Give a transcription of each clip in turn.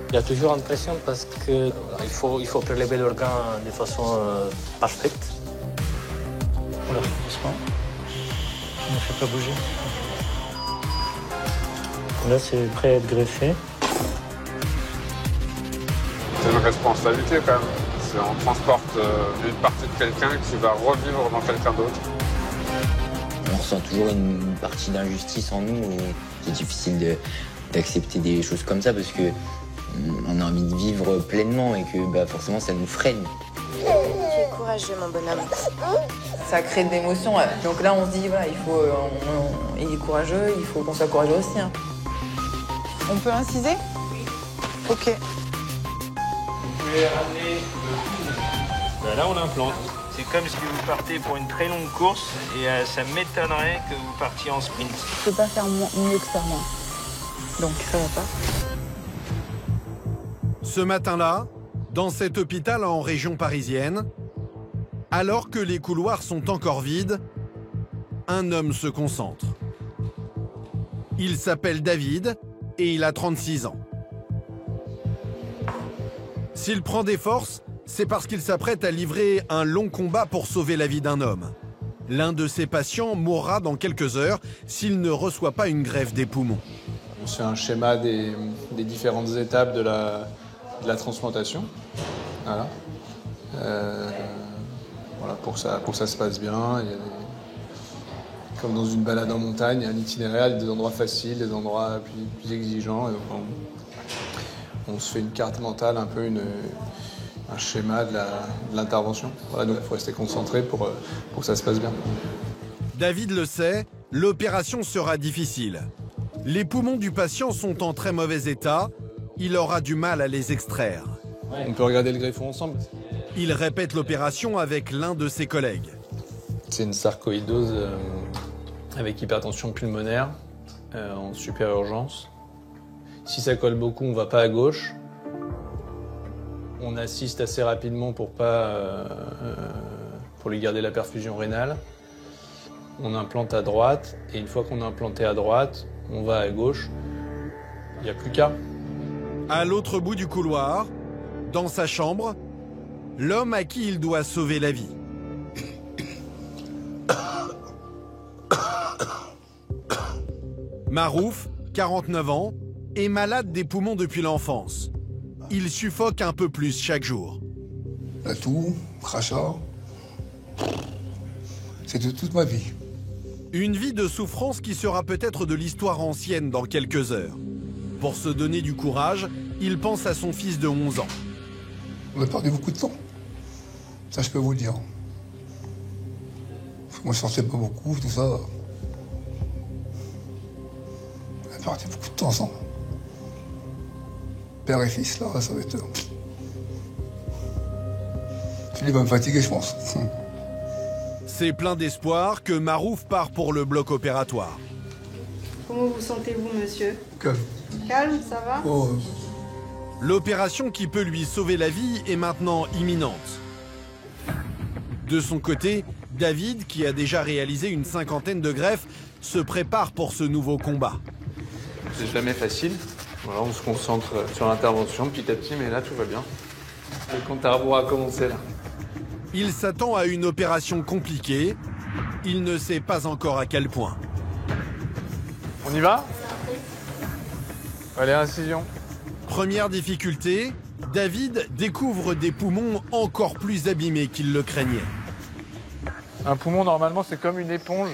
Il y a toujours une pression parce qu'il faut prélever l'organe de façon parfaite. Voilà, doucement. On ne fait pas bouger. Là, c'est prêt à être greffé. C'est une responsabilité quand même. On transporte une partie de quelqu'un qui va revivre dans quelqu'un d'autre. On ressent toujours une partie d'injustice en nous et c'est difficile d'accepter des choses comme ça parce qu'on a envie de vivre pleinement et que forcément ça nous freine. Tu es courageux, mon bonhomme. Ça crée de l'émotion. Donc là, on se dit, voilà, il est courageux, il faut qu'on soit courageux aussi. Hein. On peut inciser? Oui. Ok. Vous pouvez ramener le poumon. Là, on implante. C'est comme si vous partez pour une très longue course et ça m'étonnerait que vous partiez en sprint. Je peux pas faire mieux que ça, moi. Donc ça va pas. Ce matin-là, dans cet hôpital en région parisienne, alors que les couloirs sont encore vides, un homme se concentre. Il s'appelle David et il a 36 ans. S'il prend des forces, c'est parce qu'il s'apprête à livrer un long combat pour sauver la vie d'un homme. L'un de ses patients mourra dans quelques heures s'il ne reçoit pas une greffe des poumons. On se fait un schéma des différentes étapes de la transplantation. Voilà. Voilà, pour que ça se passe bien. Il y a comme dans une balade en montagne, il y a un itinéraire, des endroits faciles, des endroits plus exigeants. Et donc on se fait une carte mentale, un peu un schéma de l'intervention. Voilà, donc il faut rester concentré pour que ça se passe bien. David le sait, l'opération sera difficile. Les poumons du patient sont en très mauvais état. Il aura du mal à les extraire. On peut regarder le greffon ensemble. Il répète l'opération avec l'un de ses collègues. C'est une sarcoïdose avec hypertension pulmonaire en super urgence. Si ça colle beaucoup, on ne va pas à gauche. On assiste assez rapidement pour lui garder la perfusion rénale. On implante à droite et une fois qu'on a implanté à droite, on va à gauche. Il n'y a plus qu'à. À l'autre bout du couloir, dans sa chambre, l'homme à qui il doit sauver la vie. Marouf, 49 ans, est malade des poumons depuis l'enfance. Il suffoque un peu plus chaque jour. La toux, crachat, c'est de toute ma vie. Une vie de souffrance qui sera peut-être de l'histoire ancienne dans quelques heures. Pour se donner du courage, il pense à son fils de 11 ans. On a perdu beaucoup de temps. Ça, je peux vous le dire. Moi, je sortais pas beaucoup, tout ça. On a perdu beaucoup de temps ensemble. Père et fils, là, ça va être... Il va me fatiguer, je pense. C'est plein d'espoir que Marouf part pour le bloc opératoire. Comment vous sentez-vous, monsieur? Calme. Calme, ça va? Oh, L'opération qui peut lui sauver la vie est maintenant imminente. De son côté, David, qui a déjà réalisé une 50aine de greffes, se prépare pour ce nouveau combat. C'est jamais facile. Voilà, on se concentre sur l'intervention petit à petit, mais là, tout va bien. Le compte à rebours a commencé, là. Il s'attend à une opération compliquée. Il ne sait pas encore à quel point. On y va? Allez, incision. Première difficulté, David découvre des poumons encore plus abîmés qu'il le craignait. Un poumon, normalement, c'est comme une éponge,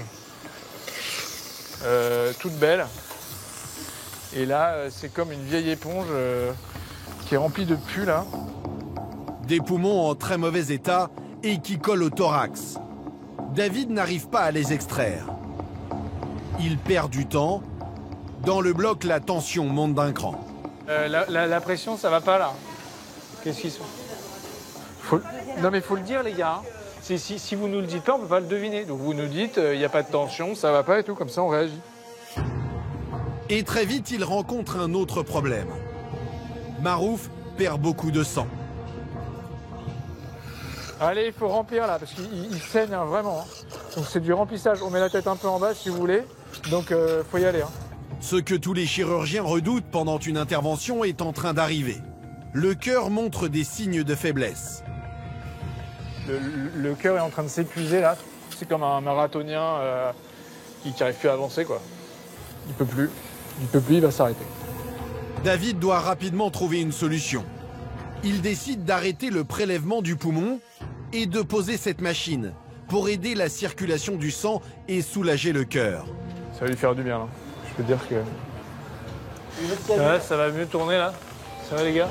toute belle. Et là, c'est comme une vieille éponge qui est remplie de pus, là. Des poumons en très mauvais état et qui collent au thorax. David n'arrive pas à les extraire. Il perd du temps. Dans le bloc, la tension monte d'un cran. La pression, ça va pas, là. Qu'est-ce qu'ils sont? Non, mais il faut le dire, les gars. Si vous nous le dites pas, on peut pas le deviner. Donc vous nous dites, il n'y a pas de tension, ça va pas et tout, comme ça on réagit. Et très vite, il rencontre un autre problème. Marouf perd beaucoup de sang. Allez, il faut remplir là, parce qu'il saigne hein, vraiment. Hein. Donc c'est du remplissage. On met la tête un peu en bas si vous voulez. Donc faut y aller. Hein. Ce que tous les chirurgiens redoutent pendant une intervention est en train d'arriver. Le cœur montre des signes de faiblesse. Le cœur est en train de s'épuiser là. C'est comme un marathonien qui n'arrive plus à avancer, quoi. Il peut plus, il va s'arrêter. David doit rapidement trouver une solution. Il décide d'arrêter le prélèvement du poumon et de poser cette machine pour aider la circulation du sang et soulager le cœur. Ça va lui faire du bien, là. Je peux dire que... Ouais, ça va mieux tourner, là. Ça va, les gars?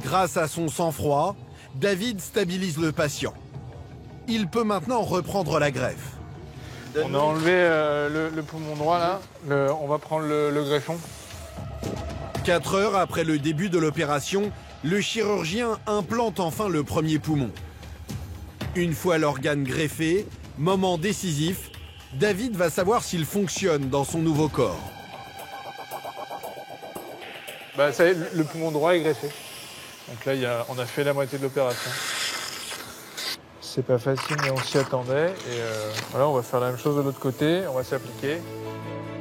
Grâce à son sang-froid, David stabilise le patient. Il peut maintenant reprendre la greffe. On a enlevé le poumon droit, là. On va prendre le greffon. 4 heures après le début de l'opération, le chirurgien implante enfin le premier poumon. Une fois l'organe greffé, moment décisif, David va savoir s'il fonctionne dans son nouveau corps. Bah, ça y est, le poumon droit est greffé. Donc là, on a fait la moitié de l'opération. C'est pas facile, mais on s'y attendait. Et voilà, on va faire la même chose de l'autre côté, on va s'appliquer.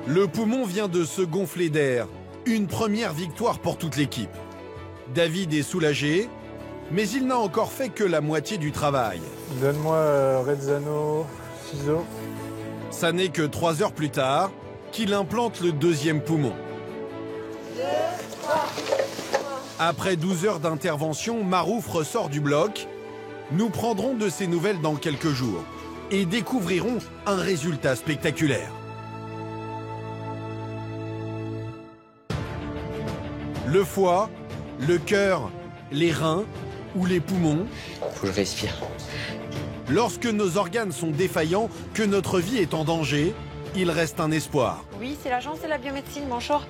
Le poumon vient de se gonfler d'air. Une première victoire pour toute l'équipe. David est soulagé, mais il n'a encore fait que la moitié du travail. Donne-moi Rezzano, ciseaux. Ça n'est que 3 heures plus tard qu'il implante le deuxième poumon. Après 12 heures d'intervention, Marouf ressort du bloc. Nous prendrons de ses nouvelles dans quelques jours et découvrirons un résultat spectaculaire. Le foie, le cœur, les reins ou les poumons. Faut que je respire. Lorsque nos organes sont défaillants, que notre vie est en danger, il reste un espoir. Oui, c'est l'agence de la biomédecine, bonjour.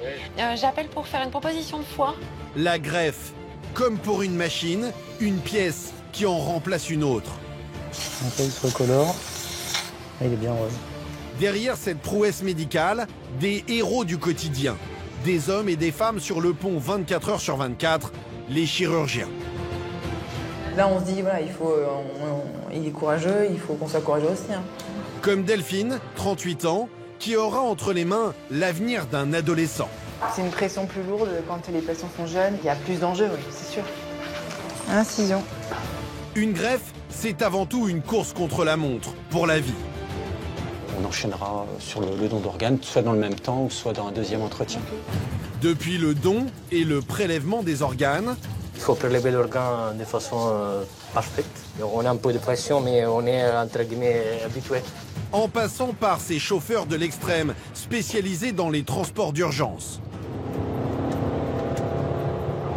J'appelle pour faire une proposition de foie. La greffe, comme pour une machine, une pièce qui en remplace une autre. Après, il se recolore. Ah, il est bien rose. Derrière cette prouesse médicale, des héros du quotidien. Des hommes et des femmes sur le pont 24 heures sur 24, les chirurgiens. Là, on se dit, voilà, il est courageux, il faut qu'on soit courageux aussi. Hein. Comme Delphine, 38 ans, qui aura entre les mains l'avenir d'un adolescent. C'est une pression plus lourde quand les patients sont jeunes. Il y a plus d'enjeux, oui, c'est sûr. Incision. Une greffe, c'est avant tout une course contre la montre, pour la vie. On enchaînera sur le don d'organes, soit dans le même temps, ou soit dans un deuxième entretien. Depuis le don et le prélèvement des organes, il faut prélever l'organe de façon parfaite. On a un peu de pression, mais on est entre guillemets habitué. En passant par ces chauffeurs de l'extrême spécialisés dans les transports d'urgence.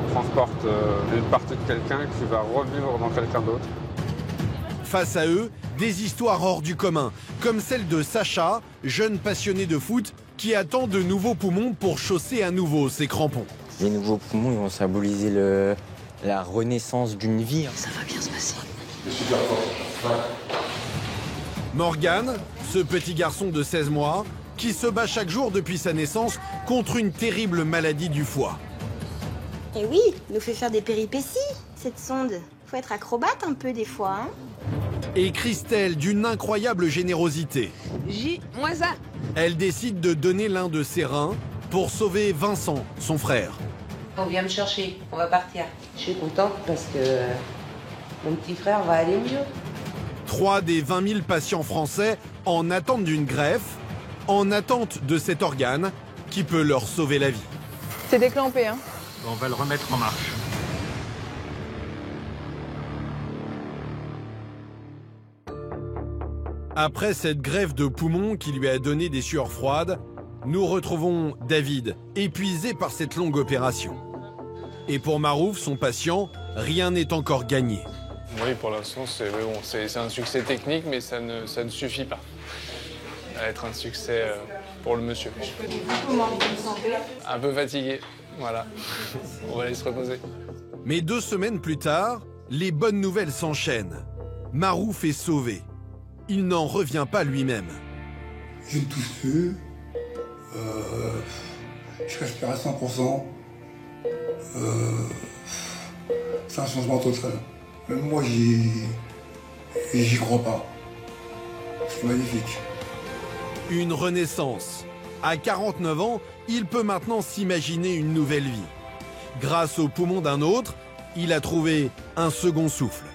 On transporte une partie de quelqu'un qui va revivre dans quelqu'un d'autre. Face à eux, des histoires hors du commun, comme celle de Sacha, jeune passionné de foot, qui attend de nouveaux poumons pour chausser à nouveau ses crampons. Les nouveaux poumons ils vont symboliser la renaissance d'une vie. Ça va bien se passer. Morgane, ce petit garçon de 16 mois, qui se bat chaque jour depuis sa naissance contre une terrible maladie du foie. Et oui, nous fait faire des péripéties, cette sonde. Faut être acrobate un peu des fois, hein. Et Christelle, d'une incroyable générosité. J-1. Elle décide de donner l'un de ses reins pour sauver Vincent, son frère. On vient me chercher, on va partir. Je suis contente parce que mon petit frère va aller mieux. 3 des 20 000 patients français en attente d'une greffe, en attente de cet organe qui peut leur sauver la vie. C'est déclampé, hein. On va le remettre en marche. Après cette greffe de poumon qui lui a donné des sueurs froides, nous retrouvons David, épuisé par cette longue opération. Et pour Marouf, son patient, rien n'est encore gagné. Oui, pour l'instant, c'est un succès technique, mais ça ne suffit pas à être un succès pour le monsieur. Comment vous vous sentez? Un peu fatigué, voilà. On va aller se reposer. Mais 2 semaines plus tard, les bonnes nouvelles s'enchaînent. Marouf est sauvé. Il n'en revient pas lui-même. J'ai tout fait. Je respire à 100%. C'est un changement total. Même moi, j'y crois pas. C'est magnifique. Une renaissance, À 49 ans, il peut maintenant s'imaginer une nouvelle vie. Grâce aux poumons d'un autre, il a trouvé un second souffle.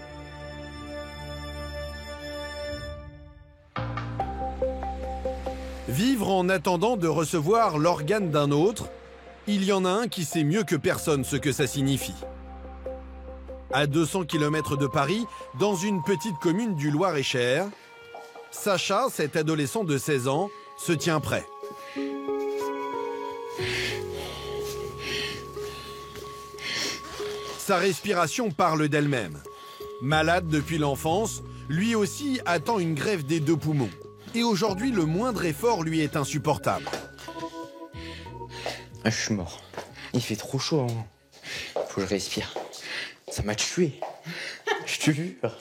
Vivre en attendant de recevoir l'organe d'un autre, il y en a un qui sait mieux que personne ce que ça signifie. À 200 km de Paris, dans une petite commune du Loir-et-Cher, Sacha, cet adolescent de 16 ans, se tient prêt. Sa respiration parle d'elle-même. Malade depuis l'enfance, lui aussi attend une greffe des 2 poumons. Et aujourd'hui, le moindre effort lui est insupportable. Ah, je suis mort. Il fait trop chaud. Faut que je respire. Ça m'a tué. Je te jure.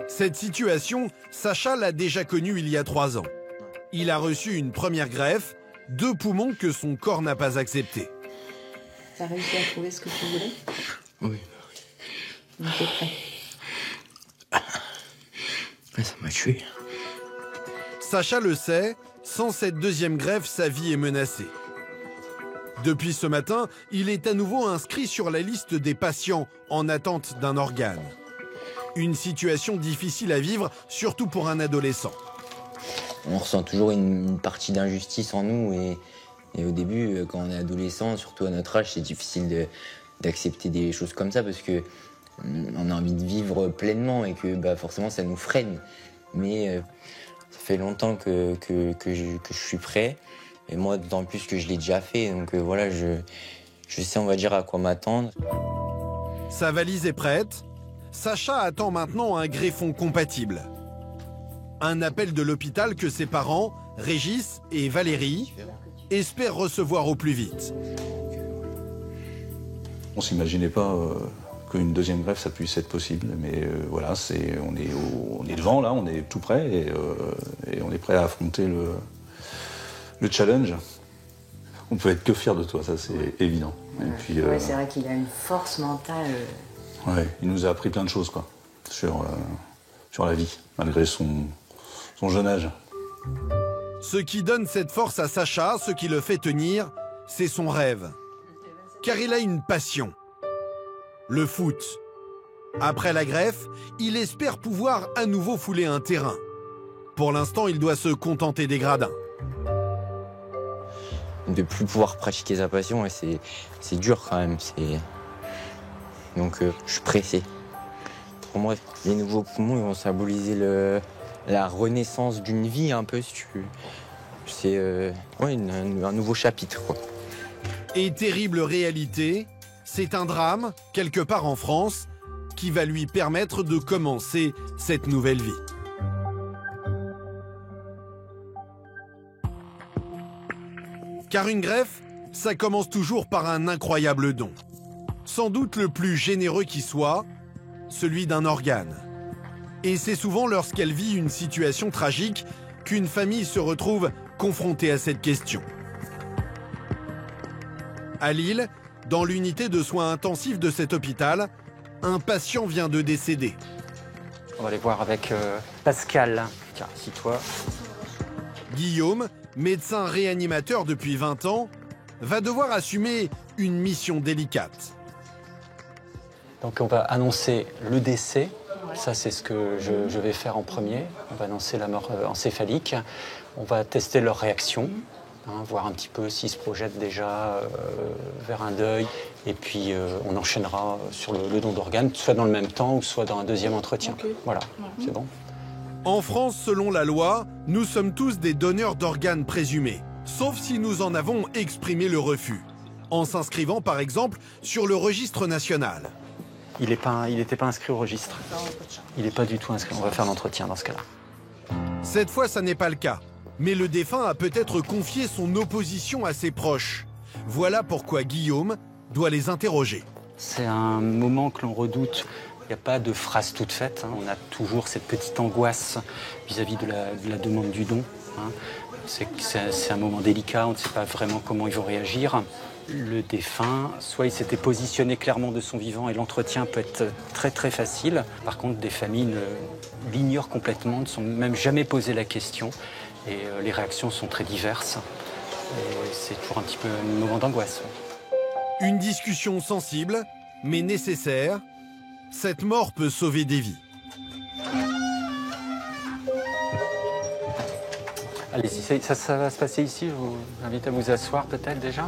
Cette situation, Sacha l'a déjà connue il y a 3 ans. Il a reçu une première greffe, 2 poumons que son corps n'a pas acceptés. T'as réussi à trouver ce que tu voulais? Oui. On est prêt. Ça m'a tué. Sacha le sait, sans cette 2e greffe, sa vie est menacée. Depuis ce matin, il est à nouveau inscrit sur la liste des patients en attente d'un organe. Une situation difficile à vivre, surtout pour un adolescent. On ressent toujours une partie d'injustice en nous et au début, quand on est adolescent, surtout à notre âge, c'est difficile d'accepter des choses comme ça parce que on a envie de vivre pleinement et que forcément ça nous freine. Mais ça fait longtemps que je suis prêt et moi d'autant plus que je l'ai déjà fait. Donc voilà, je sais on va dire à quoi m'attendre. Sa valise est prête. Sacha attend maintenant un greffon compatible. Un appel de l'hôpital que ses parents, Régis et Valérie, espèrent recevoir au plus vite. On s'imaginait pas qu'une 2e greffe ça puisse être possible, mais voilà, on est devant là, on est tout prêt et on est prêt à affronter le challenge. On peut être que fier de toi, ça c'est évident. Et puis, c'est vrai qu'il a une force mentale. Ouais, il nous a appris plein de choses quoi, sur la vie, malgré son jeune âge. Ce qui donne cette force à Sacha, ce qui le fait tenir, c'est son rêve. Car il a une passion. Le foot. Après la greffe, il espère pouvoir à nouveau fouler un terrain. Pour l'instant, il doit se contenter des gradins. De plus pouvoir pratiquer sa passion, c'est dur quand même. Donc je suis pressé. Pour moi, les nouveaux poumons ils vont symboliser la renaissance d'une vie un peu, si tu veux. C'est un nouveau chapitre, quoi. Et terrible réalité, c'est un drame, quelque part en France, qui va lui permettre de commencer cette nouvelle vie. Car une greffe, ça commence toujours par un incroyable don. Sans doute le plus généreux qui soit, celui d'un organe. Et c'est souvent lorsqu'elle vit une situation tragique qu'une famille se retrouve confrontée à cette question. À Lille, dans l'unité de soins intensifs de cet hôpital, un patient vient de décéder. On va aller voir avec Pascal. Tiens, assis-toi. Guillaume, médecin réanimateur depuis 20 ans, va devoir assumer une mission délicate. Donc on va annoncer le décès. Ça, c'est ce que je vais faire en premier. On va annoncer la mort encéphalique. On va tester leur réaction, voir un petit peu s'ils se projettent déjà vers un deuil. Et puis, on enchaînera sur le don d'organes, soit dans le même temps ou soit dans un 2e entretien. Okay. Voilà, c'est bon. En France, selon la loi, nous sommes tous des donneurs d'organes présumés, sauf si nous en avons exprimé le refus, en s'inscrivant par exemple sur le registre national. Il n'était pas inscrit au registre. Il n'est pas du tout inscrit. On va faire l'entretien dans ce cas-là. Cette fois, ça n'est pas le cas. Mais le défunt a peut-être confié son opposition à ses proches. Voilà pourquoi Guillaume doit les interroger. C'est un moment que l'on redoute. Il n'y a pas de phrase toute faite. On a toujours cette petite angoisse vis-à-vis de la demande du don. C'est un moment délicat. On ne sait pas vraiment comment ils vont réagir. Le défunt, soit il s'était positionné clairement de son vivant et l'entretien peut être très très facile. Par contre, des familles l'ignorent complètement, ne sont même jamais posé la question. Et les réactions sont très diverses. Et c'est toujours un petit peu un moment d'angoisse. Une discussion sensible, mais nécessaire. Cette mort peut sauver des vies. Allez-y, ça va se passer ici. Je vous invite à vous asseoir peut-être déjà.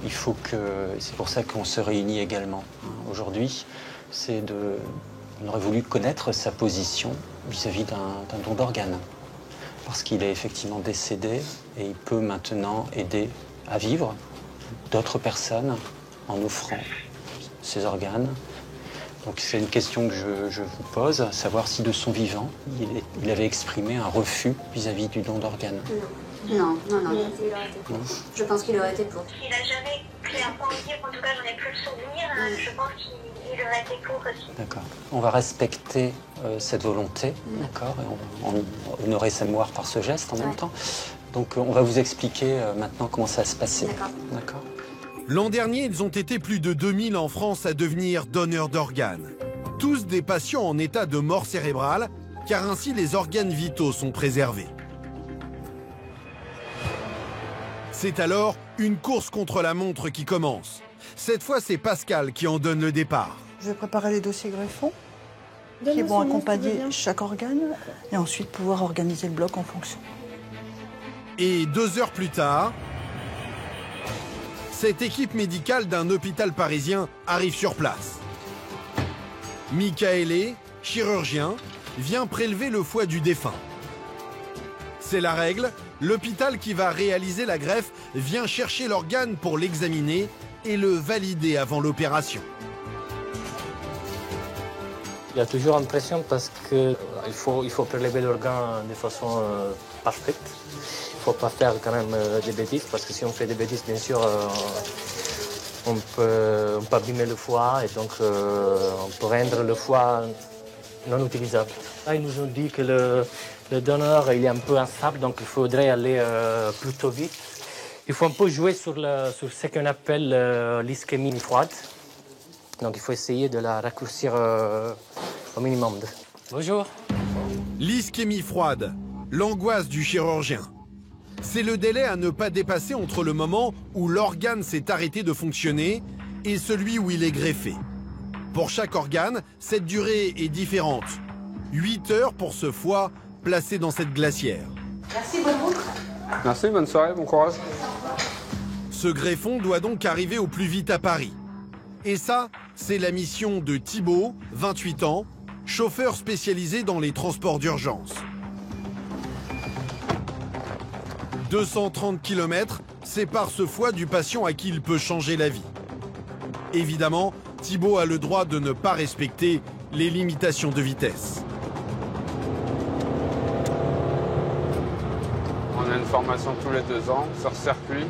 Il faut que... C'est pour ça qu'on se réunit également aujourd'hui. On aurait voulu connaître sa position vis-à-vis d'un don d'organes. Parce qu'il est effectivement décédé et il peut maintenant aider à vivre d'autres personnes en offrant ses organes. Donc c'est une question que je vous pose, savoir si de son vivant, il avait exprimé un refus vis-à-vis du don d'organes. Non. Non. Je pense qu'il aurait été pour. Il n'a jamais clairement dit, en tout cas j'en ai plus le souvenir, je pense qu'il aurait été pour aussi. D'accord. On va respecter cette volonté, d'accord, et on honorer sa mémoire par ce geste en même temps. Donc on va vous expliquer maintenant comment ça va se passer. D'accord. L'an dernier, ils ont été plus de 2000 en France à devenir donneurs d'organes. Tous des patients en état de mort cérébrale, car ainsi les organes vitaux sont préservés. C'est alors une course contre la montre qui commence. Cette fois, c'est Pascal qui en donne le départ. Je vais préparer les dossiers greffons qui vont accompagner chaque organe et ensuite pouvoir organiser le bloc en fonction. Et 2 heures plus tard, cette équipe médicale d'un hôpital parisien arrive sur place. Michaele, chirurgien, vient prélever le foie du défunt. C'est la règle, l'hôpital qui va réaliser la greffe vient chercher l'organe pour l'examiner et le valider avant l'opération. Il y a toujours une pression parce qu'il faut prélever l'organe de façon parfaite. Il ne faut pas faire quand même des bêtises, parce que si on fait des bêtises, bien sûr, on peut abîmer le foie et donc on peut rendre le foie non utilisable. Là, ils nous ont dit que le donneur il est un peu instable, donc il faudrait aller plutôt vite. Il faut un peu jouer sur ce qu'on appelle l'ischémie froide. Donc il faut essayer de la raccourcir au minimum. Bonjour. L'ischémie froide, l'angoisse du chirurgien. C'est le délai à ne pas dépasser entre le moment où l'organe s'est arrêté de fonctionner et celui où il est greffé. Pour chaque organe, cette durée est différente. 8 heures pour ce foie placé dans cette glacière. Merci, bonne route. Merci, bonne soirée, bon courage. Ce greffon doit donc arriver au plus vite à Paris. Et ça, c'est la mission de Thibaut, 28 ans, chauffeur spécialisé dans les transports d'urgence. 230 km séparent ce foie du patient à qui il peut changer la vie. Évidemment, Thibaut a le droit de ne pas respecter les limitations de vitesse. On a une formation tous les 2 ans sur circuit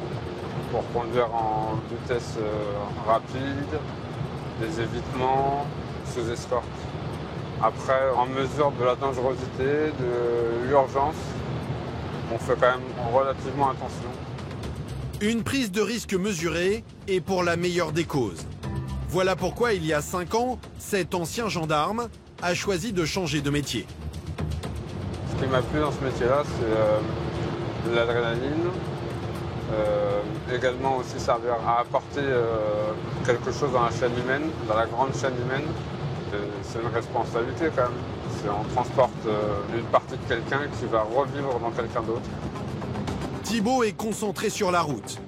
pour conduire en vitesse rapide, des évitements, sous escorte. Après, en mesure de la dangerosité, de l'urgence, on fait quand même relativement attention. Une prise de risque mesurée et pour la meilleure des causes. Voilà pourquoi il y a 5 ans, cet ancien gendarme a choisi de changer de métier. Ce qui m'a plu dans ce métier-là, c'est l'adrénaline. Également aussi servir à apporter quelque chose dans la chaîne humaine, dans la grande chaîne humaine. C'est une responsabilité quand même. On transporte une partie de quelqu'un qui va revivre dans quelqu'un d'autre. Thibaut est concentré sur la route.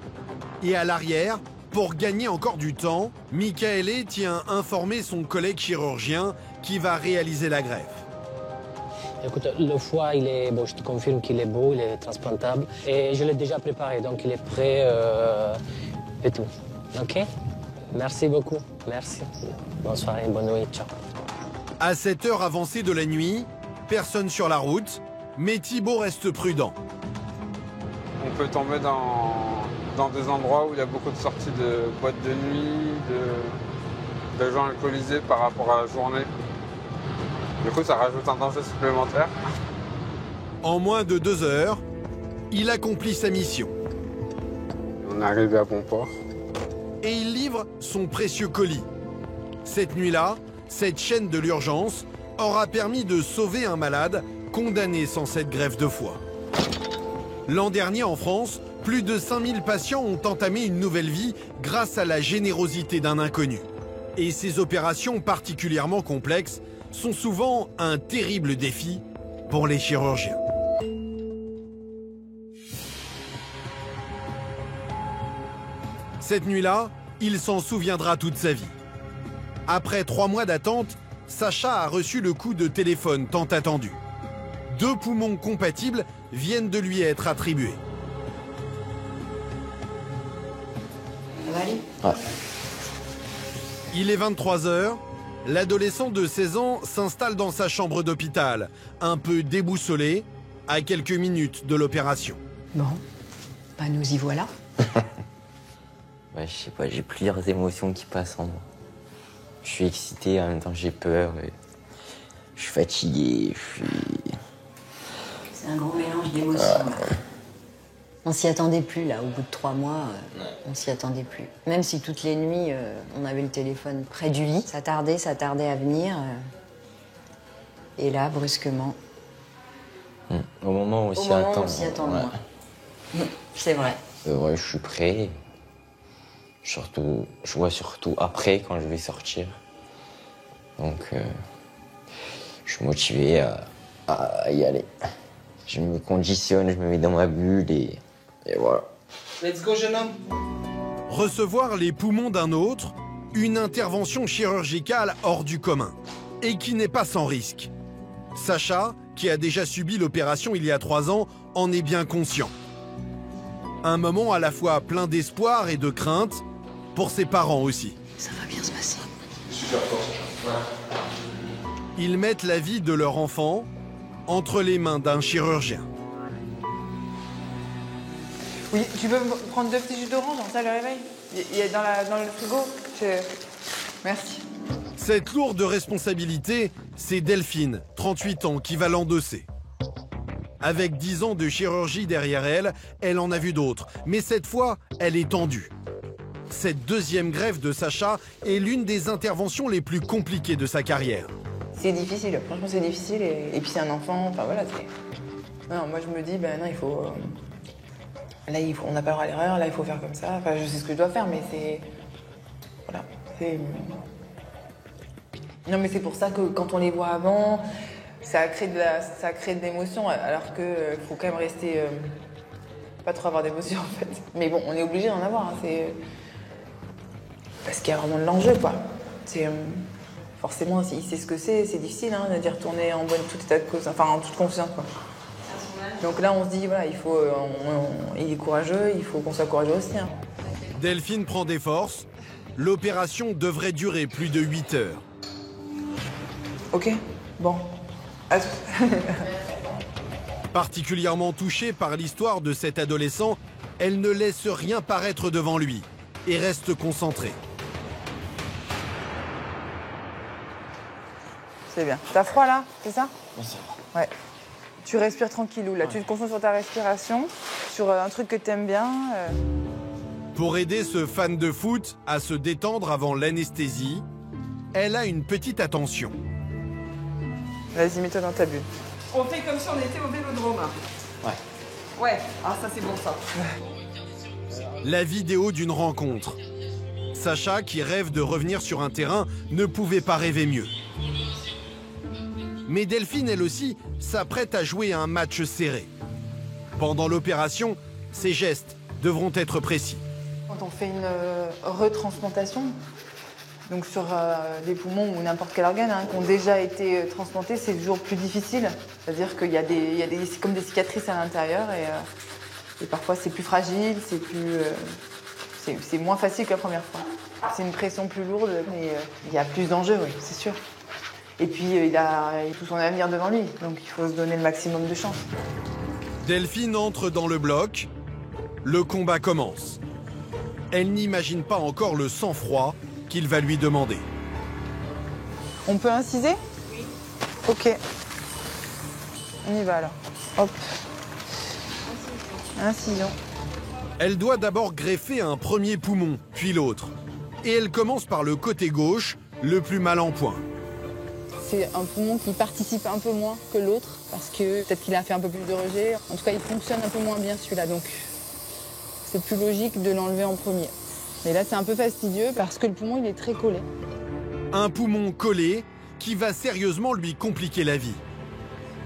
Et à l'arrière, pour gagner encore du temps, Michaele tient à informer son collègue chirurgien qui va réaliser la greffe. Écoute, le foie, je te confirme qu'il est beau, il est transplantable. Et je l'ai déjà préparé, donc il est prêt et tout. OK? Merci beaucoup. Merci. Bonne soirée, bonne nuit. Ciao. À cette heure avancée de la nuit, personne sur la route, mais Thibaut reste prudent. On peut tomber dans des endroits où il y a beaucoup de sorties de boîtes de nuit, de gens alcoolisés par rapport à la journée. Du coup, ça rajoute un danger supplémentaire. En moins de 2 heures, il accomplit sa mission. On est arrivé à bon port. Et il livre son précieux colis. Cette nuit-là, cette chaîne de l'urgence aura permis de sauver un malade condamné sans cette greffe de foie. L'an dernier en France, plus de 5000 patients ont entamé une nouvelle vie grâce à la générosité d'un inconnu. Et ces opérations particulièrement complexes sont souvent un terrible défi pour les chirurgiens. Cette nuit-là, il s'en souviendra toute sa vie. Après 3 mois d'attente, Sacha a reçu le coup de téléphone tant attendu. 2 poumons compatibles viennent de lui être attribués. Ouais. Il est 23 h. L'adolescent de 16 ans s'installe dans sa chambre d'hôpital, un peu déboussolé, à quelques minutes de l'opération. Bon, bah nous y voilà. Ouais, je sais pas, j'ai plusieurs émotions qui passent en moi. Je suis excité, en même temps j'ai peur. Je suis fatigué, C'est un gros mélange d'émotions. On s'y attendait plus, là, au bout de 3 mois, on s'y attendait plus. Même si toutes les nuits, on avait le téléphone près du lit, ça tardait à venir. Et là, brusquement... Au moment où on s'y attend. On s'y attend moins. C'est vrai. Ouais, je suis prêt. Surtout, je vois surtout après, quand je vais sortir. Donc, je suis motivé à y aller. Je me conditionne, je me mets dans ma bulle et voilà. Let's go, jeune homme. Recevoir les poumons d'un autre, une intervention chirurgicale hors du commun. Et qui n'est pas sans risque. Sacha, qui a déjà subi l'opération il y a 3 ans, en est bien conscient. Un moment à la fois plein d'espoir et de crainte, pour ses parents aussi. Ça va bien se passer. Super fort, Sacha. Ouais. Ils mettent la vie de leur enfant entre les mains d'un chirurgien. Oui, tu peux prendre 2 petits jus d'orange, ça le réveil. Il est dans le frigo. Merci. Cette lourde responsabilité, c'est Delphine, 38 ans, qui va l'endosser. Avec 10 ans de chirurgie derrière elle, elle en a vu d'autres. Mais cette fois, elle est tendue. Cette 2e greffe de Sacha est l'une des interventions les plus compliquées de sa carrière. C'est difficile, franchement c'est difficile. Et puis c'est un enfant, enfin voilà. Non, moi je me dis, ben non, il faut... Là, on n'a pas le droit à l'erreur, là il faut faire comme ça. Enfin, je sais ce que je dois faire, mais c'est... Voilà, c'est... Non, mais c'est pour ça que quand on les voit avant, ça crée de l'émotion, alors qu'il faut quand même rester... pas trop avoir d'émotion en fait. Mais bon, on est obligé d'en avoir, hein, c'est... Parce qu'il y a vraiment de l'enjeu, quoi. C'est... Forcément, s'il sait ce que c'est difficile hein, d'y retourner en bonne toute état de cause, enfin en toute confiance, quoi. Donc là, on se dit, voilà, il faut... il est courageux, il faut qu'on soit courageux aussi. Hein. Delphine prend des forces. L'opération devrait durer plus de 8 heures. Ok, bon. À tout. Particulièrement touchée par l'histoire de cet adolescent, elle ne laisse rien paraître devant lui et reste concentrée. C'est bien. T'as froid là, c'est ça? Ouais. Tu respires tranquillou là, tu te concentres sur ta respiration, sur un truc que t'aimes bien. Pour aider ce fan de foot à se détendre avant l'anesthésie, elle a une petite attention. Vas-y, mets-toi dans ta bulle. On fait comme si on était au vélodrome. Ouais. Ouais, ah ça c'est bon ça. La vidéo d'une rencontre. Sacha, qui rêve de revenir sur un terrain, ne pouvait pas rêver mieux. Mais Delphine, elle aussi, s'apprête à jouer un match serré. Pendant l'opération, ses gestes devront être précis. Quand on fait une retransplantation, donc sur les poumons ou n'importe quel organe hein, qui ont déjà été transplantés, c'est toujours plus difficile. C'est-à-dire qu'il y a c'est comme des cicatrices à l'intérieur et parfois c'est plus fragile, c'est moins facile que la première fois. C'est une pression plus lourde, mais il y a plus d'enjeux, oui, c'est sûr. Et puis il a tout son avenir devant lui, donc il faut se donner le maximum de chance. Delphine entre dans le bloc. Le combat commence. Elle n'imagine pas encore le sang-froid qu'il va lui demander. On peut inciser? Oui. Ok. On y va alors. Hop. Incision. Elle doit d'abord greffer un premier poumon, puis l'autre. Et elle commence par le côté gauche, le plus mal en point. C'est un poumon qui participe un peu moins que l'autre parce que peut-être qu'il a fait un peu plus de rejet. En tout cas, il fonctionne un peu moins bien celui-là, donc c'est plus logique de l'enlever en premier. Mais là, c'est un peu fastidieux parce que le poumon, il est très collé. Un poumon collé qui va sérieusement lui compliquer la vie.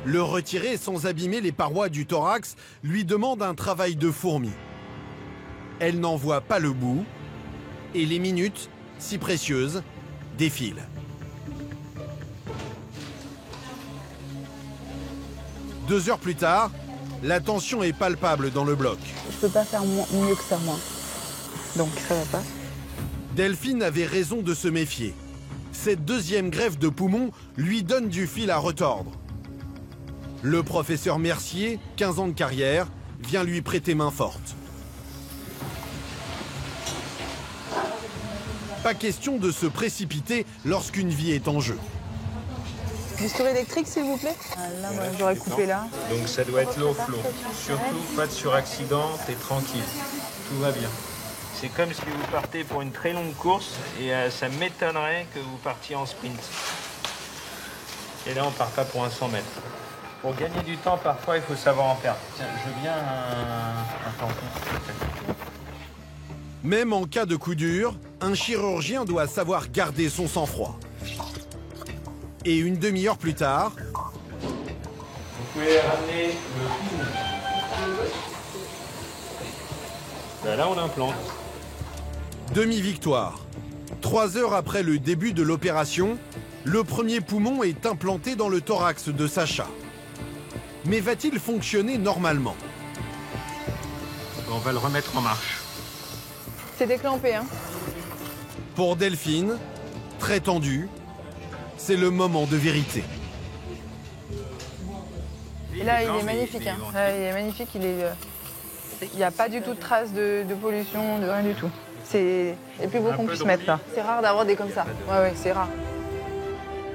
Le retirer sans abîmer les parois du thorax lui demande un travail de fourmi. Elle n'en voit pas le bout et les minutes, si précieuses, défilent. Deux heures plus tard, la tension est palpable dans le bloc. Je peux pas faire mieux que ça, moi. Donc ça va pas. Delphine avait raison de se méfier. Cette deuxième greffe de poumon lui donne du fil à retordre. Le professeur Mercier, 15 ans de carrière, vient lui prêter main forte. Pas question de se précipiter lorsqu'une vie est en jeu. Du souris électrique, s'il vous plaît. Là, moi, j'aurais coupé là. Donc ça doit être low flow. Surtout pas de suraccident, t'es tranquille. Tout va bien. C'est comme si vous partez pour une très longue course et ça m'étonnerait que vous partiez en sprint. Et là, on part pas pour un 100 mètres. Pour gagner du temps, parfois, il faut savoir en perdre. Tiens, je veux bien un tampon. Même en cas de coup dur, un chirurgien doit savoir garder son sang-froid. Et une demi-heure plus tard... Vous pouvez ramener le poumon. Ben là, on l'implante. Demi-victoire. 3 heures après le début de l'opération, le premier poumon est implanté dans le thorax de Sacha. Mais va-t-il fonctionner normalement? On va le remettre en marche. C'est déclampé, hein. Pour Delphine, très tendue, c'est le moment de vérité. Et là, il est magnifique. Hein. Là, il est magnifique. Il n'y a pas du tout de traces de pollution, de rien du tout. C'est les plus beaux qu'on puisse mettre là. C'est rare d'avoir des comme ça. Ouais, c'est rare.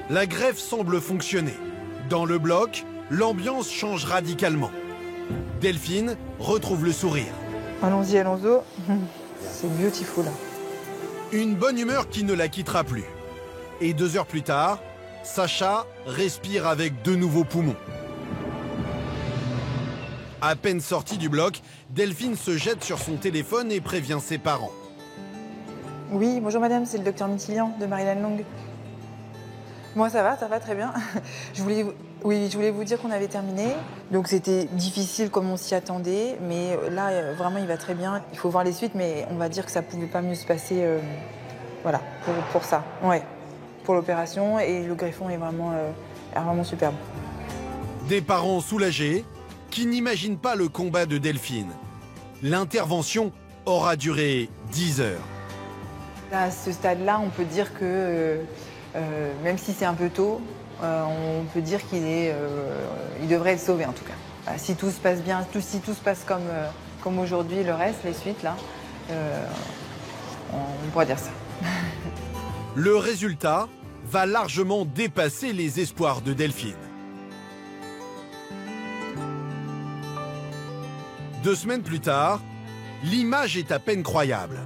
La greffe semble fonctionner. Dans le bloc, l'ambiance change radicalement. Delphine retrouve le sourire. Allons-y, allons-y. C'est beautiful. Une bonne humeur qui ne la quittera plus. Et 2 heures plus tard, Sacha respire avec 2 nouveaux poumons. À peine sortie du bloc, Delphine se jette sur son téléphone et prévient ses parents. Oui, bonjour madame, c'est le docteur Mitilian de Maryland Long. Moi ça va très bien. Je voulais vous dire qu'on avait terminé. Donc c'était difficile comme on s'y attendait, mais là vraiment il va très bien. Il faut voir les suites, mais on va dire que ça pouvait pas mieux se passer. Voilà, pour ça. Ouais, pour l'opération, et le greffon est vraiment superbe. Des parents soulagés qui n'imaginent pas le combat de Delphine. L'intervention aura duré 10 heures. À ce stade-là, on peut dire que, même si c'est un peu tôt, on peut dire il devrait être sauvé en tout cas. Si tout se passe bien, si tout se passe comme aujourd'hui, le reste, les suites, là, on pourrait dire ça. Le résultat va largement dépasser les espoirs de Delphine. 2 semaines plus tard, l'image est à peine croyable.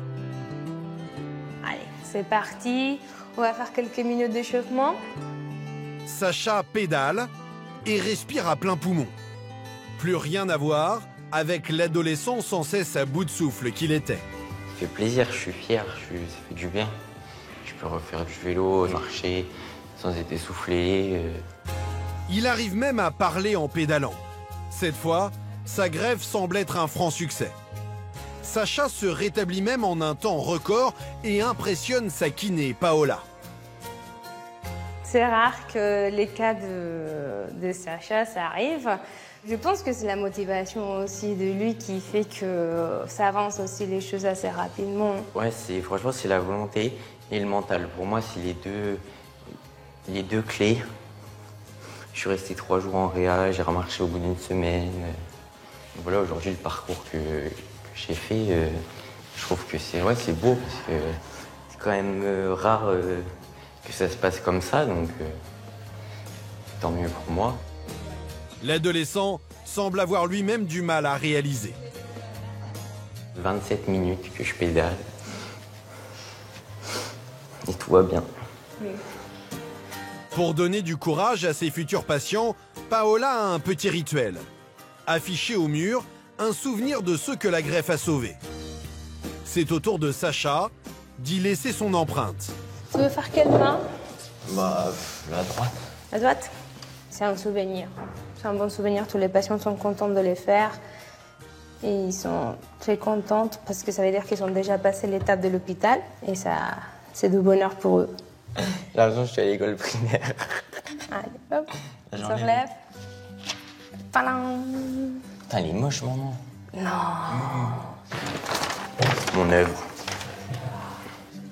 Allez, c'est parti. On va faire quelques minutes d'échauffement. Sacha pédale et respire à plein poumon. Plus rien à voir avec l'adolescent sans cesse à bout de souffle qu'il était. Ça fait plaisir, je suis fier, ça fait du bien. Je peux refaire du vélo, marcher sans être essoufflé. Il arrive même à parler en pédalant. Cette fois, sa greffe semble être un franc succès. Sacha se rétablit même en un temps record et impressionne sa kiné, Paola. C'est rare que les cas de Sacha, ça arrive. Je pense que c'est la motivation aussi de lui qui fait que ça avance aussi les choses assez rapidement. Ouais, franchement, c'est la volonté et le mental. Pour moi, c'est les deux clés. Je suis resté 3 jours en réa, j'ai remarché au bout d'une semaine. Voilà, aujourd'hui, le parcours que j'ai fait, je trouve que c'est beau, parce que c'est quand même rare que ça se passe comme ça, donc tant mieux pour moi. L'adolescent semble avoir lui-même du mal à réaliser. 27 minutes que je pédale, et tout va bien. Oui. Pour donner du courage à ses futurs patients, Paola a un petit rituel. Affiché au mur, un souvenir de ceux que la greffe a sauvés. C'est au tour de Sacha d'y laisser son empreinte. Tu veux faire quelle main? Bah, la droite. La droite? C'est un souvenir. C'est un bon souvenir. Tous les patients sont contents de les faire. Et ils sont très contents parce que ça veut dire qu'ils ont déjà passé l'étape de l'hôpital. Et ça, c'est du bonheur pour eux. J'ai l'impression que je suis à l'école primaire. Allez, hop, on se relève. Palang. Putain, elle est moche, maman. Non. Mon œuvre.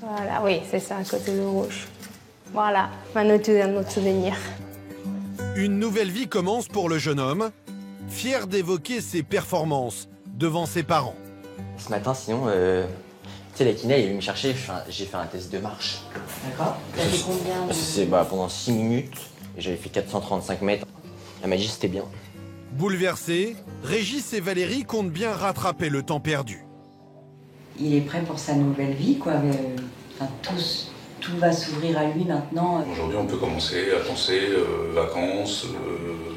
Voilà, oui, c'est ça, à côté de rouge. Voilà, maintenant tu as un autre souvenir. Une nouvelle vie commence pour le jeune homme, fier d'évoquer ses performances devant ses parents. Ce matin, sinon, tu sais, la kiné, il est venu me chercher, j'ai fait un test de marche. D'accord. T'as fait combien C'est pendant 6 minutes, et j'avais fait 435 mètres. Elle m'a dit que c'était bien. Bouleversés, Régis et Valérie comptent bien rattraper le temps perdu. Il est prêt pour sa nouvelle vie, quoi. Enfin, tout va s'ouvrir à lui maintenant. Aujourd'hui, on peut commencer à penser vacances,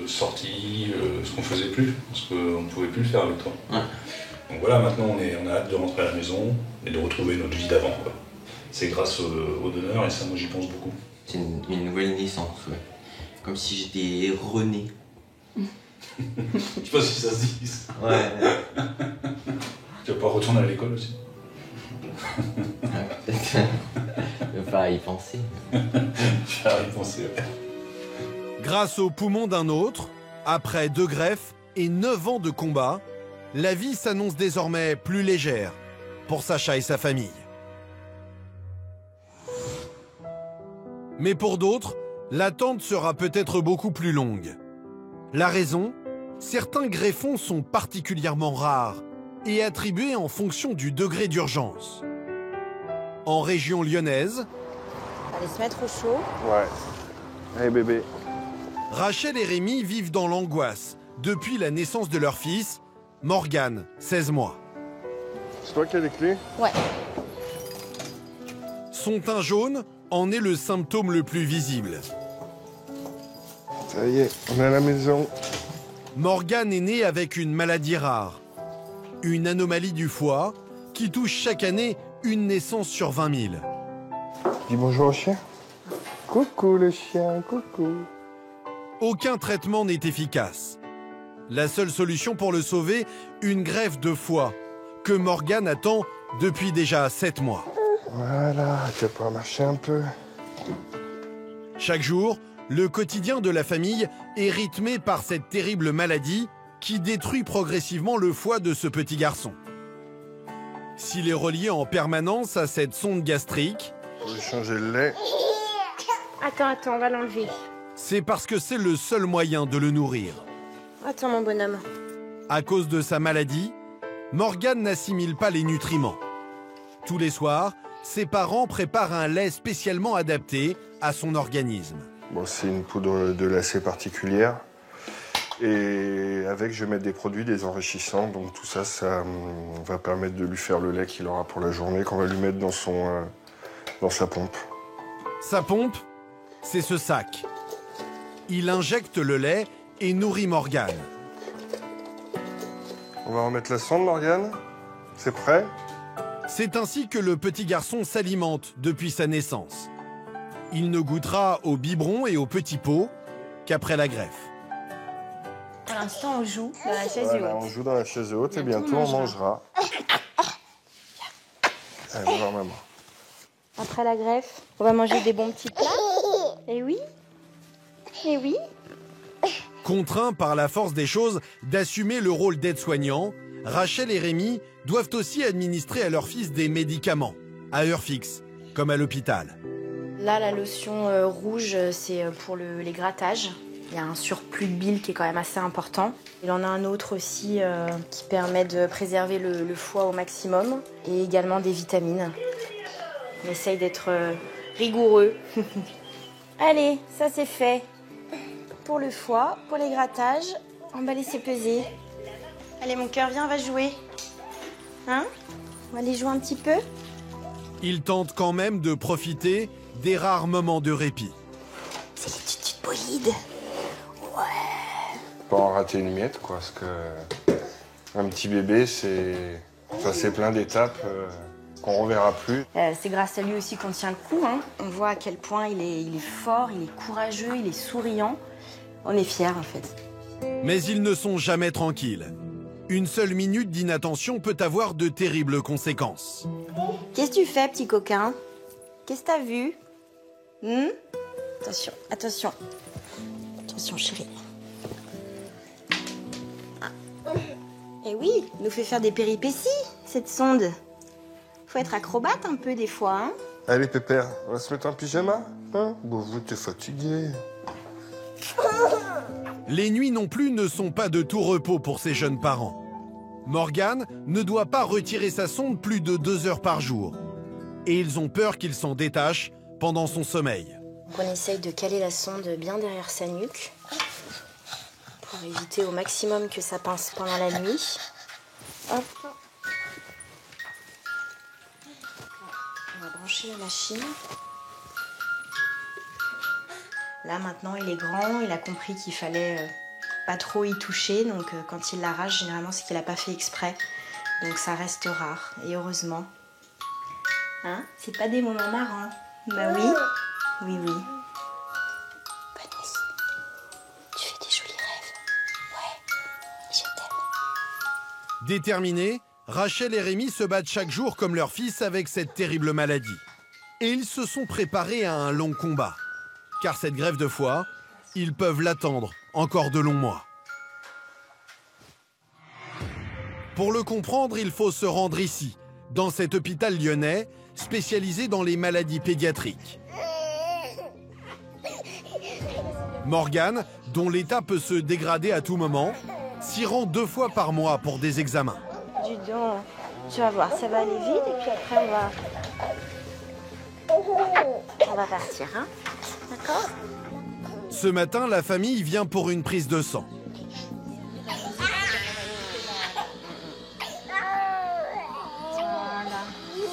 sorties, ce qu'on faisait plus, parce qu'on ne pouvait plus le faire avec toi. Ouais. Donc voilà, maintenant on a hâte de rentrer à la maison et de retrouver notre vie d'avant. C'est grâce au donneur et ça, moi j'y pense beaucoup. C'est une nouvelle naissance, ouais. Comme si j'étais rené. Je sais pas si ça se dit. Ouais. Tu vas pas retourner à l'école aussi? Peut-être. Il va falloir y penser. Il va falloir y penser, ouais. Grâce aux poumons d'un autre, après 2 greffes et 9 ans de combat, la vie s'annonce désormais plus légère pour Sacha et sa famille. Mais pour d'autres, l'attente sera peut-être beaucoup plus longue. La raison, certains greffons sont particulièrement rares et attribués en fonction du degré d'urgence. En région lyonnaise, Allez se mettre au chaud. Ouais. Hey bébé. Rachel et Rémi vivent dans l'angoisse depuis la naissance de leur fils, Morgane, 16 mois. C'est toi qui as les clés? Ouais. Son teint jaune en est le symptôme le plus visible. Ça y est, on est à la maison. Morgane est née avec une maladie rare, une anomalie du foie qui touche chaque année une naissance sur 20 000. Dis bonjour au chien. Coucou le chien, coucou. Aucun traitement n'est efficace. La seule solution pour le sauver, une greffe de foie, que Morgane attend depuis déjà 7 mois. Voilà, tu vas pouvoir marcher un peu. Chaque jour, le quotidien de la famille est rythmé par cette terrible maladie qui détruit progressivement le foie de ce petit garçon. S'il est relié en permanence à cette sonde gastrique, je vais changer le lait. Attends, on va l'enlever. C'est parce que c'est le seul moyen de le nourrir. Attends mon bonhomme. À cause de sa maladie, Morgane n'assimile pas les nutriments. Tous les soirs, ses parents préparent un lait spécialement adapté à son organisme. Bon, c'est une poudre de lait assez particulière. Et avec, je vais mettre des produits, des enrichissants. Donc tout ça, ça va permettre de lui faire le lait qu'il aura pour la journée, qu'on va lui mettre dans sa pompe. Sa pompe, c'est ce sac. Il injecte le lait et nourrit Morgane. On va remettre la sonde, Morgane. C'est prêt? C'est ainsi que le petit garçon s'alimente depuis sa naissance. Il ne goûtera au biberon et au petit pot qu'après la greffe. Pour l'instant, on joue dans la chaise voilà, haute. on joue dans la chaise haute et bientôt on mangera. Allez, on va voir maman. Après la greffe, on va manger des bons petits plats. Eh oui. Eh oui. Contraints par la force des choses d'assumer le rôle d'aide-soignant, Rachel et Rémi doivent aussi administrer à leur fils des médicaments, à heure fixe, comme à l'hôpital. Là, la lotion rouge, c'est pour les grattages. Il y a un surplus de bile qui est quand même assez important. Il en a un autre aussi qui permet de préserver le foie au maximum et également des vitamines. On essaye d'être rigoureux. Allez, ça c'est fait. Pour le foie, pour les grattages, on va laisser peser. Allez mon cœur, viens, on va jouer. Hein? On va aller jouer un petit peu. Il tente quand même de profiter des rares moments de répit. C'est lipoïde. Ouais. Pas en rater une miette, quoi, parce que un petit bébé, c'est plein d'étapes qu'on reverra plus. C'est grâce à lui aussi qu'on tient le coup. Hein. On voit à quel point il est fort, il est courageux, il est souriant. On est fiers, en fait. Mais ils ne sont jamais tranquilles. Une seule minute d'inattention peut avoir de terribles conséquences. Qu'est-ce que tu fais, petit coquin? Qu'est-ce que t'as vu? Attention, attention. Attention, chérie. Eh oui, il nous fait faire des péripéties, cette sonde. Faut être acrobate un peu des fois, hein. Allez, Pépère, on va se mettre en pyjama, hein? Bon, vous, t'es fatigué. Les nuits non plus ne sont pas de tout repos pour ces jeunes parents. Morgane ne doit pas retirer sa sonde plus de 2 heures par jour. Et ils ont peur qu'il s'en détache pendant son sommeil. On essaye de caler la sonde bien derrière sa nuque pour éviter au maximum que ça pince pendant la nuit. Hop. On va brancher la machine. Là maintenant il est grand, il a compris qu'il fallait pas trop y toucher, donc quand il l'arrache, généralement c'est qu'il a pas fait exprès. Donc ça reste rare, et heureusement. Hein? C'est pas des moments marrants. Bah oui. Oui, oui. Bonne nuit. Tu fais des jolis rêves. Ouais. Je t'aime. Déterminés, Rachel et Rémi se battent chaque jour comme leur fils avec cette terrible maladie. Et ils se sont préparés à un long combat. Car cette greffe de foie, ils peuvent l'attendre encore de longs mois. Pour le comprendre, il faut se rendre ici, dans cet hôpital lyonnais, spécialisé dans les maladies pédiatriques. Morgane, dont l'état peut se dégrader à tout moment, s'y rend 2 fois par mois pour des examens. Dis donc, tu vas voir, ça va aller vite et puis après on va partir, hein? D'accord? Ce matin, la famille vient pour une prise de sang. Voilà,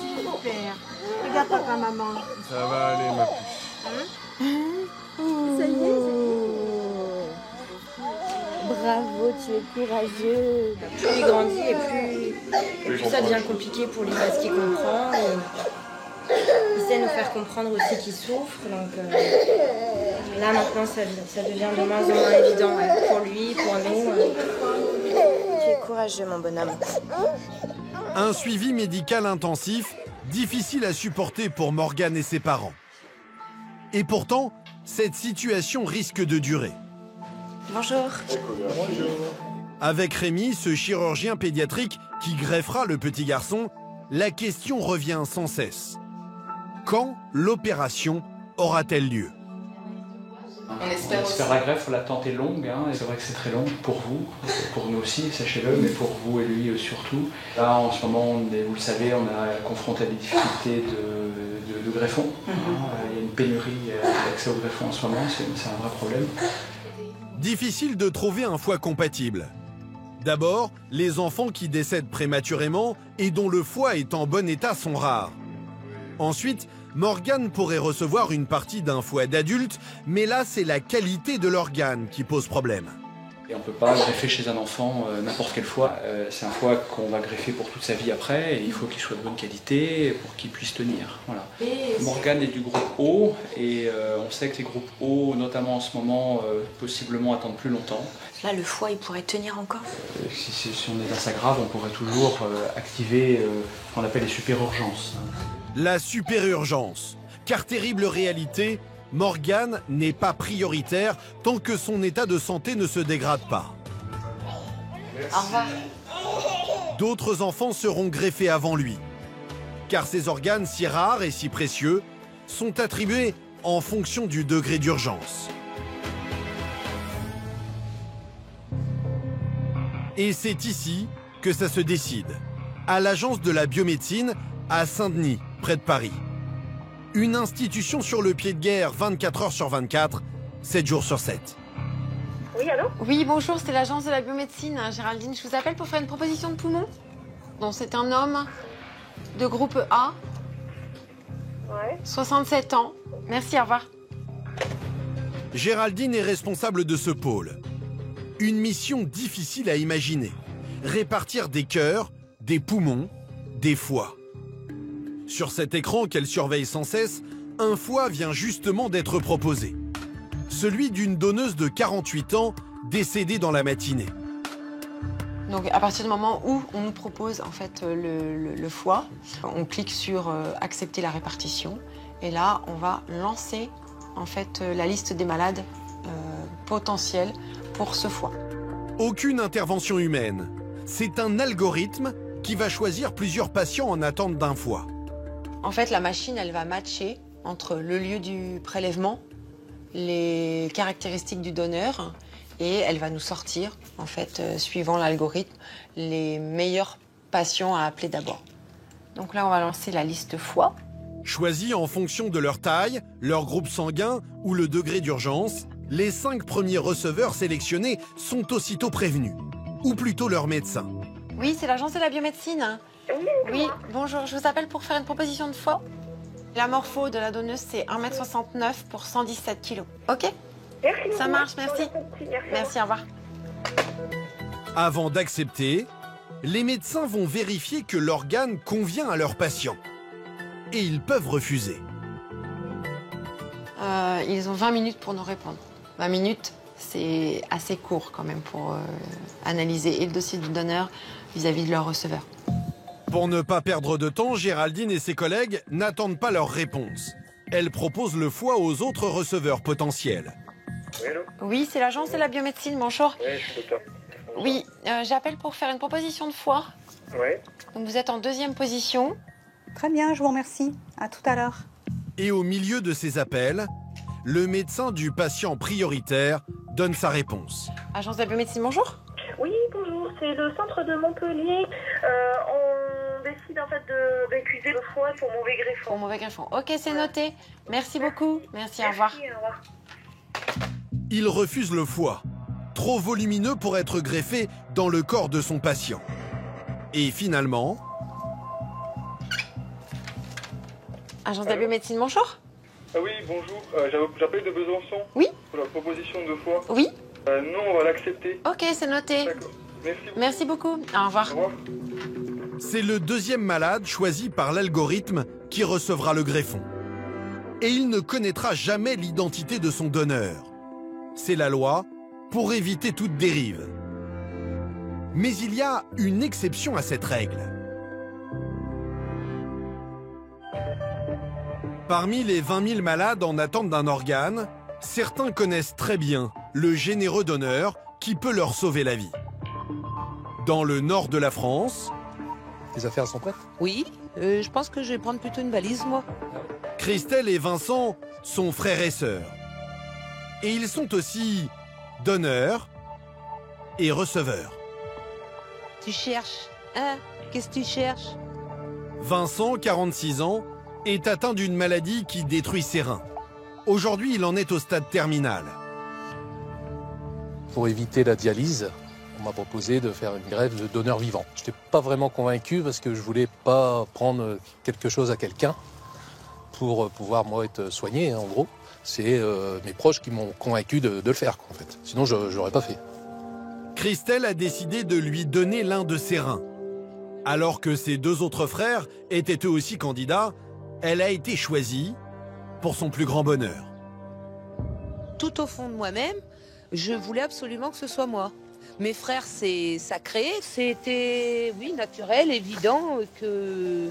super. Regarde papa, maman. Ça va aller, ma puce. Ça y est. Bravo, tu es courageux. Plus il grandit et plus ça devient compliqué pour lui parce qu'il comprend. Et il sait nous faire comprendre aussi qu'il souffre. Donc là maintenant ça devient de moins en moins évident pour lui, pour nous. Tu es courageux mon bonhomme. Un suivi médical intensif, difficile à supporter pour Morgane et ses parents. Et pourtant, cette situation risque de durer. Bonjour. Bonjour. Avec Rémi, ce chirurgien pédiatrique qui greffera le petit garçon, la question revient sans cesse. Quand l'opération aura-t-elle lieu? On espère la greffe, l'attente est longue, hein, et c'est vrai que c'est très long pour vous, pour nous aussi, sachez-le, mais pour vous et lui surtout. Là, en ce moment, vous le savez, on est confronté à des difficultés de greffons. Il y a une pénurie d'accès aux greffons en ce moment, c'est un vrai problème. Difficile de trouver un foie compatible. D'abord, les enfants qui décèdent prématurément et dont le foie est en bon état sont rares. Ensuite, Morgane pourrait recevoir une partie d'un foie d'adulte, mais là, c'est la qualité de l'organe qui pose problème. Et on ne peut pas greffer chez un enfant n'importe quel foie. C'est un foie qu'on va greffer pour toute sa vie après, et il faut qu'il soit de bonne qualité pour qu'il puisse tenir. Voilà. Morgane est du groupe O, et on sait que les groupes O, notamment en ce moment, possiblement attendent plus longtemps. Là, le foie, il pourrait tenir encore. Si on est dans sa grave, on pourrait toujours activer ce qu'on appelle les super-urgences. La super-urgence. Car terrible réalité, Morgane n'est pas prioritaire tant que son état de santé ne se dégrade pas. Au revoir. D'autres enfants seront greffés avant lui. Car ces organes si rares et si précieux sont attribués en fonction du degré d'urgence. Et c'est ici que ça se décide, à l'agence de la biomédecine à Saint-Denis, près de Paris. Une institution sur le pied de guerre 24 heures sur 24, 7 jours sur 7. Oui, allô? Oui, bonjour, c'est l'agence de la biomédecine. Géraldine, je vous appelle pour faire une proposition de poumon. Donc, c'est un homme de groupe A, 67 ans. Merci, au revoir. Géraldine est responsable de ce pôle. Une mission difficile à imaginer. Répartir des cœurs, des poumons, des foies. Sur cet écran qu'elle surveille sans cesse, un foie vient justement d'être proposé. Celui d'une donneuse de 48 ans décédée dans la matinée. Donc à partir du moment où on nous propose en fait le foie, on clique sur accepter la répartition et là on va lancer en fait la liste des malades potentiels pour ce foie. Aucune intervention humaine. C'est un algorithme qui va choisir plusieurs patients en attente d'un foie. En fait la machine elle va matcher entre le lieu du prélèvement, les caractéristiques du donneur et elle va nous sortir, en fait, suivant l'algorithme, les meilleurs patients à appeler d'abord. Donc là, on va lancer la liste foie. Choisis en fonction de leur taille, leur groupe sanguin ou le degré d'urgence, les 5 premiers receveurs sélectionnés sont aussitôt prévenus. Ou plutôt leur médecin. Oui, c'est l'agence de la biomédecine. Oui, bonjour, je vous appelle pour faire une proposition de foie. La morpho de la donneuse, c'est 1m69 pour 117 kg. OK ? Merci. Ça marche, merci. Merci, au revoir. Avant d'accepter, les médecins vont vérifier que l'organe convient à leur patient. Et ils peuvent refuser. Ils ont 20 minutes pour nous répondre. 20 minutes, c'est assez court quand même pour analyser et le dossier du donneur vis-à-vis de leur receveur. Pour ne pas perdre de temps, Géraldine et ses collègues n'attendent pas leur réponse. Elles proposent le foie aux autres receveurs potentiels. Oui, allô ? Oui, c'est l'agence de la biomédecine, bonjour. Oui, je suis docteur. Oui, j'appelle pour faire une proposition de foie. Oui. Donc vous êtes en 2e position. Très bien, je vous remercie. À tout à l'heure. Et au milieu de ces appels, le médecin du patient prioritaire donne sa réponse. Agence de la biomédecine, bonjour. Oui, bonjour, c'est le centre de Montpellier. On décide en fait d'accuser le foie pour mauvais greffon. Pour mauvais greffon. Ok, c'est noté. Merci beaucoup. Merci, au revoir. Au revoir. Il refuse le foie, trop volumineux pour être greffé dans le corps de son patient. Et finalement... Agence de la biomédecine, bonjour. Ah oui, bonjour. J'appelle de Besançon. Oui. Pour la proposition de foie. Oui. Non, on va l'accepter. Ok, c'est noté. D'accord. Merci beaucoup. Au revoir. Au revoir. C'est le 2e malade choisi par l'algorithme qui recevra le greffon. Et il ne connaîtra jamais l'identité de son donneur. C'est la loi pour éviter toute dérive. Mais il y a une exception à cette règle. Parmi les 20 000 malades en attente d'un organe, certains connaissent très bien le généreux donneur qui peut leur sauver la vie. Dans le nord de la France... Les affaires sont prêtes ? Oui, je pense que je vais prendre plutôt une valise, moi. Christelle et Vincent sont frères et sœurs. Et ils sont aussi donneurs et receveurs. Tu cherches, hein ? Qu'est-ce que tu cherches ? Vincent, 46 ans, est atteint d'une maladie qui détruit ses reins. Aujourd'hui, il en est au stade terminal. Pour éviter la dialyse, on m'a proposé de faire une greffe de donneur vivant. Je n'étais pas vraiment convaincu parce que je voulais pas prendre quelque chose à quelqu'un pour pouvoir, moi, être soigné, en gros. C'est mes proches qui m'ont convaincu de le faire, en fait. Sinon, je l'aurais pas fait. Christelle a décidé de lui donner l'un de ses reins. Alors que ses 2 autres frères étaient eux aussi candidats, elle a été choisie pour son plus grand bonheur. Tout au fond de moi-même, je voulais absolument que ce soit moi. Mes frères, c'est sacré, c'était, oui, naturel, évident que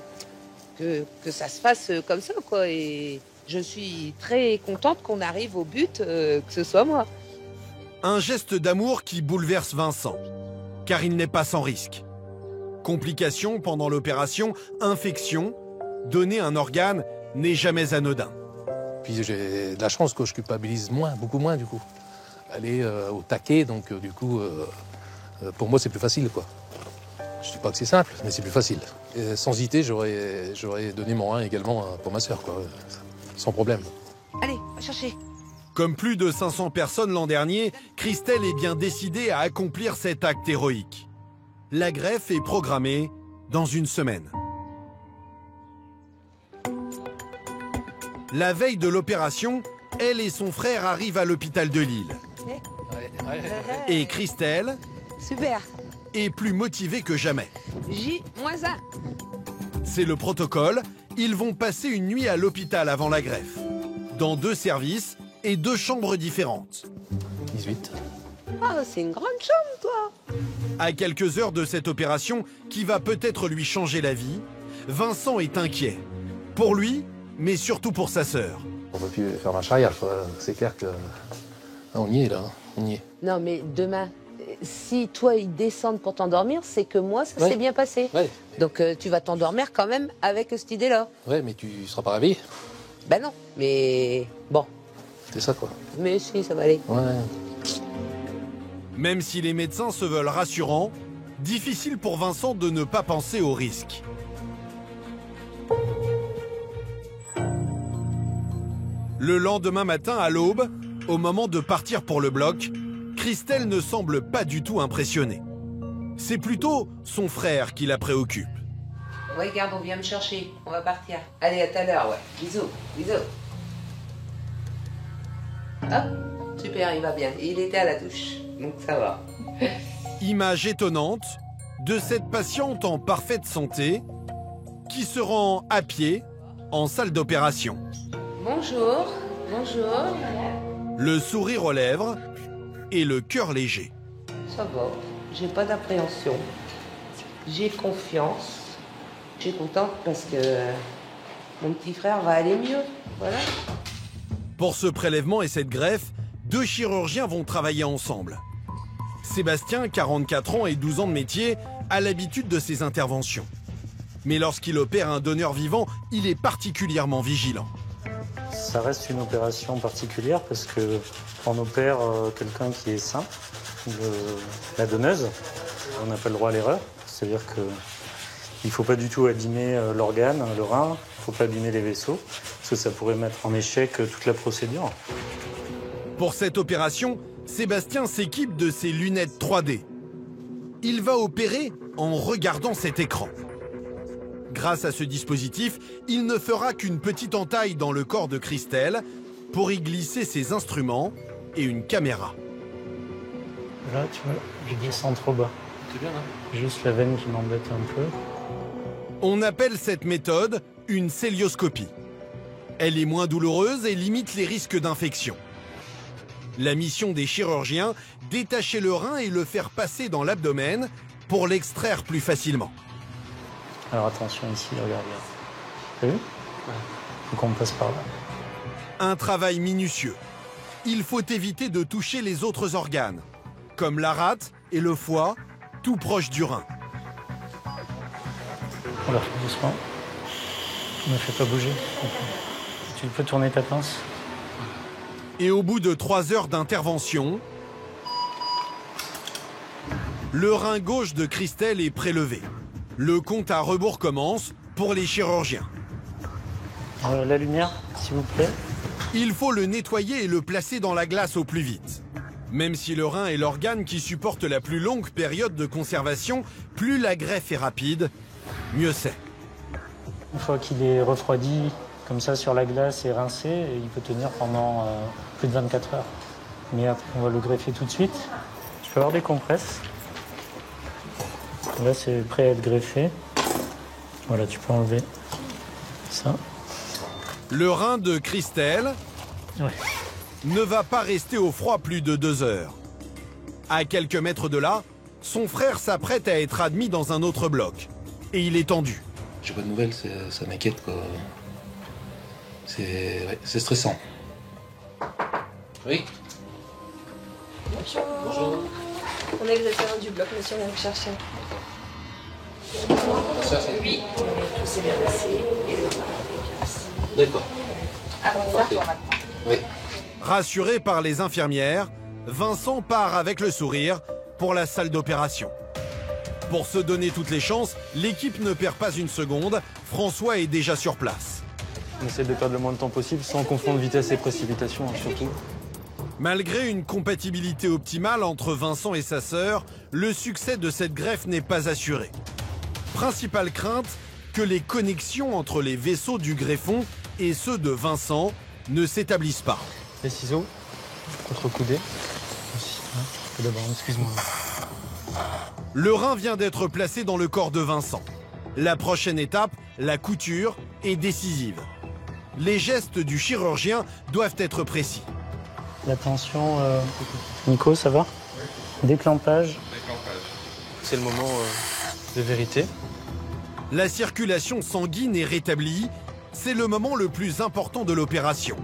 ça se fasse comme ça, quoi. Et je suis très contente qu'on arrive au but, que ce soit moi. Un geste d'amour qui bouleverse Vincent, car il n'est pas sans risque. Complications pendant l'opération, infection, donner un organe n'est jamais anodin. Puis j'ai de la chance que je culpabilise beaucoup moins du coup. Aller au taquet, donc du coup, pour moi c'est plus facile, quoi. Je dis pas que c'est simple, mais c'est plus facile. Et sans hésiter, j'aurais donné mon rein également pour ma sœur, quoi, sans problème. Allez, va chercher. Comme plus de 500 personnes l'an dernier, Christelle est bien décidée à accomplir cet acte héroïque. La greffe est programmée dans une semaine. La veille de l'opération, elle et son frère arrivent à l'hôpital de Lille. Et Christelle Super. est plus motivée que jamais. J-1. C'est le protocole, ils vont passer une nuit à l'hôpital avant la greffe. Dans 2 services et 2 chambres différentes. 18. Ah, c'est une grande chambre, toi. À quelques heures de cette opération qui va peut-être lui changer la vie, Vincent est inquiet. Pour lui, mais surtout pour sa sœur. On ne peut plus faire marche arrière, c'est clair que... Ah, on y est là, on y est. Non, mais demain, si toi, ils descendent pour t'endormir, c'est que moi, ça s'est bien passé. Ouais. Donc, tu vas t'endormir quand même avec cette idée-là. Ouais, mais tu seras pas réveillé. Ben non, mais bon. C'est ça, quoi. Mais si, ça va aller. Ouais. Même si les médecins se veulent rassurants, difficile pour Vincent de ne pas penser au risque. Le lendemain matin à l'aube, au moment de partir pour le bloc, Christelle ne semble pas du tout impressionnée. C'est plutôt son frère qui la préoccupe. Ouais, garde, on vient me chercher. On va partir. Allez, à tout à l'heure, ouais. Bisous, bisous. Hop, super, il va bien. Il était à la douche, donc ça va. Image étonnante de cette patiente en parfaite santé qui se rend à pied en salle d'opération. Bonjour, bonjour. Le sourire aux lèvres et le cœur léger. Ça va, j'ai pas d'appréhension. J'ai confiance. Je suis contente parce que mon petit frère va aller mieux. Voilà. Pour ce prélèvement et cette greffe, 2 chirurgiens vont travailler ensemble. Sébastien, 44 ans et 12 ans de métier, a l'habitude de ces interventions. Mais lorsqu'il opère un donneur vivant, il est particulièrement vigilant. Ça reste une opération particulière parce que on opère quelqu'un qui est sain, la donneuse. On n'a pas le droit à l'erreur, c'est-à-dire que il ne faut pas du tout abîmer l'organe, le rein, il ne faut pas abîmer les vaisseaux, parce que ça pourrait mettre en échec toute la procédure. Pour cette opération, Sébastien s'équipe de ses lunettes 3D. Il va opérer en regardant cet écran. Grâce à ce dispositif, il ne fera qu'une petite entaille dans le corps de Christelle pour y glisser ses instruments et une caméra. Là, tu vois, je descends trop bas. C'est bien, hein? Juste la veine qui m'embête un peu. On appelle cette méthode une célioscopie. Elle est moins douloureuse et limite les risques d'infection. La mission des chirurgiens, détacher le rein et le faire passer dans l'abdomen pour l'extraire plus facilement. Alors attention ici, regarde là. T'as vu? Ouais. Faut qu'on passe par là. Un travail minutieux. Il faut éviter de toucher les autres organes, comme la rate et le foie, tout proche du rein. On la fait doucement. Ne fais pas bouger. Tu peux tourner ta pince. Et au bout de 3 heures d'intervention, le rein gauche de Christelle est prélevé. Le compte à rebours commence pour les chirurgiens. La lumière, s'il vous plaît. Il faut le nettoyer et le placer dans la glace au plus vite. Même si le rein est l'organe qui supporte la plus longue période de conservation, plus la greffe est rapide, mieux c'est. Une fois qu'il est refroidi, comme ça sur la glace et rincé, il peut tenir pendant plus de 24 heures. Mais après, on va le greffer tout de suite. Tu peux avoir des compresses. Là, c'est prêt à être greffé. Voilà, tu peux enlever ça. Le rein de Christelle ne va pas rester au froid plus de 2 heures. À quelques mètres de là, son frère s'apprête à être admis dans un autre bloc. Et il est tendu. J'ai pas de nouvelles, ça m'inquiète, quoi. C'est stressant. Oui. Bonjour. Bonjour. On est examen du bloc, monsieur, on vient vous chercher. Ça, c'est oui. Tout s'est bien passé et le rein est bien passé. D'accord. Alors, on va faire maintenant. Oui. Rassuré par les infirmières, Vincent part avec le sourire pour la salle d'opération. Pour se donner toutes les chances, l'équipe ne perd pas une seconde. François est déjà sur place. On essaie de perdre le moins de temps possible sans confondre vitesse et précipitation, surtout. Malgré une compatibilité optimale entre Vincent et sa sœur, le succès de cette greffe n'est pas assuré. Principale crainte, que les connexions entre les vaisseaux du greffon et ceux de Vincent ne s'établissent pas. Les ciseaux, contre-coudé. D'abord, excuse-moi. Le rein vient d'être placé dans le corps de Vincent. La prochaine étape, la couture, est décisive. Les gestes du chirurgien doivent être précis. La tension, Nico, ça va? Déclampage. C'est le moment de vérité. La circulation sanguine est rétablie. C'est le moment le plus important de l'opération.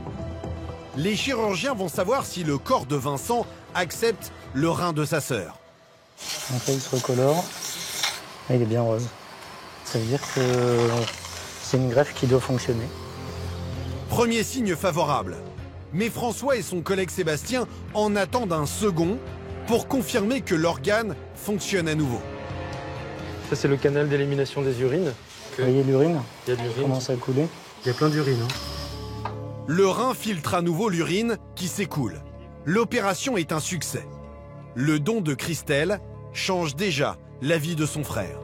Les chirurgiens vont savoir si le corps de Vincent accepte le rein de sa sœur. Donc là, il se recolore. Là, il est bien rose. Ça veut dire que c'est une greffe qui doit fonctionner. Premier signe favorable. Mais François et son collègue Sébastien en attendent un second pour confirmer que l'organe fonctionne à nouveau. Ça, c'est le canal d'élimination des urines. Vous voyez l'urine? Il y a de l'urine. Commence à couler. Il y a plein d'urine. Hein. Le rein filtre à nouveau l'urine qui s'écoule. L'opération est un succès. Le don de Christelle change déjà la vie de son frère.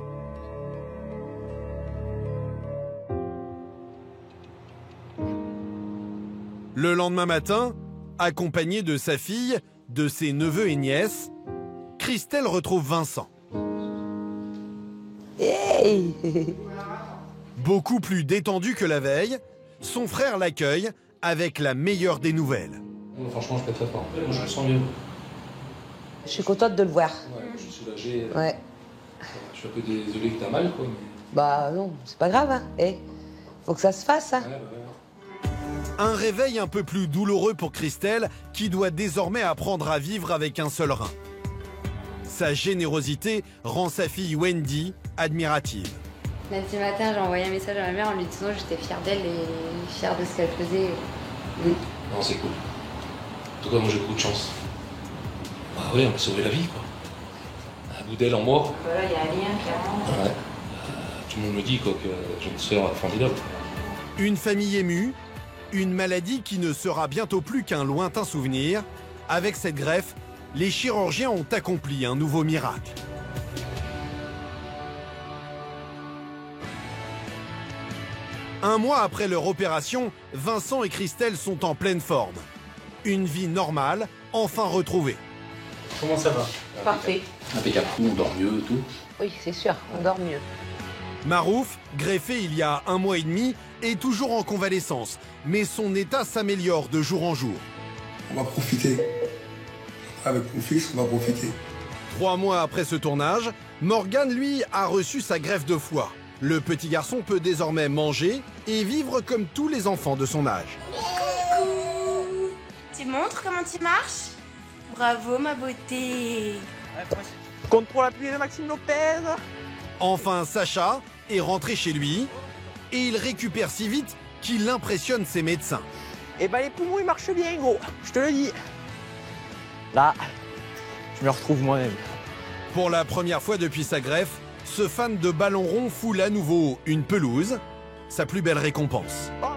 Le lendemain matin, accompagnée de sa fille, de ses neveux et nièces, Christelle retrouve Vincent. Hey. Beaucoup plus détendu que la veille, son frère l'accueille avec la meilleure des nouvelles. Franchement, je suis très fort. Moi, je me sens mieux. Je suis contente de le voir. Ouais, je suis soulagé. Ouais. Je suis un peu désolé que t'as mal, quoi. Mais... Bah non, c'est pas grave, hein. Faut que ça se fasse, hein. Un réveil un peu plus douloureux pour Christelle, qui doit désormais apprendre à vivre avec un seul rein. Sa générosité rend sa fille Wendy admirative. Lundi matin, j'ai envoyé un message à ma mère en lui disant que j'étais fière d'elle et fière de ce qu'elle faisait. Oui. Non, c'est cool. En tout cas, moi, j'ai beaucoup de chance. Bah oui, on m'a sauvé la vie, quoi. Un bout d'aile en moi. Voilà, il y a un lien, clairement. Ouais. Tout le monde me dit, quoi, que j'ai une sœur formidable. Une famille émue, une maladie qui ne sera bientôt plus qu'un lointain souvenir. Avec cette greffe, les chirurgiens ont accompli un nouveau miracle. Un mois après leur opération, Vincent et Christelle sont en pleine forme. Une vie normale, enfin retrouvée. Comment ça va? Parfait. Impeccable. On dort mieux, tout. Oui, c'est sûr, on dort mieux. Marouf, greffé il y a 1 mois et demi, est toujours en convalescence, mais son état s'améliore de jour en jour. On va profiter. Avec mon fils, on va profiter. 3 mois après ce tournage, Morgane, lui, a reçu sa greffe de foie. Le petit garçon peut désormais manger et vivre comme tous les enfants de son âge. Coucou. Tu montres comment tu marches? Bravo ma beauté. Contrôle appuyé de Maxime Lopez. Enfin, Sacha est rentré chez lui et il récupère si vite qu'il impressionne ses médecins. Eh ben les poumons ils marchent bien gros, je te le dis. Là, je me retrouve moi-même. Pour la première fois depuis sa greffe, ce fan de ballon rond foule à nouveau une pelouse, sa plus belle récompense. Oh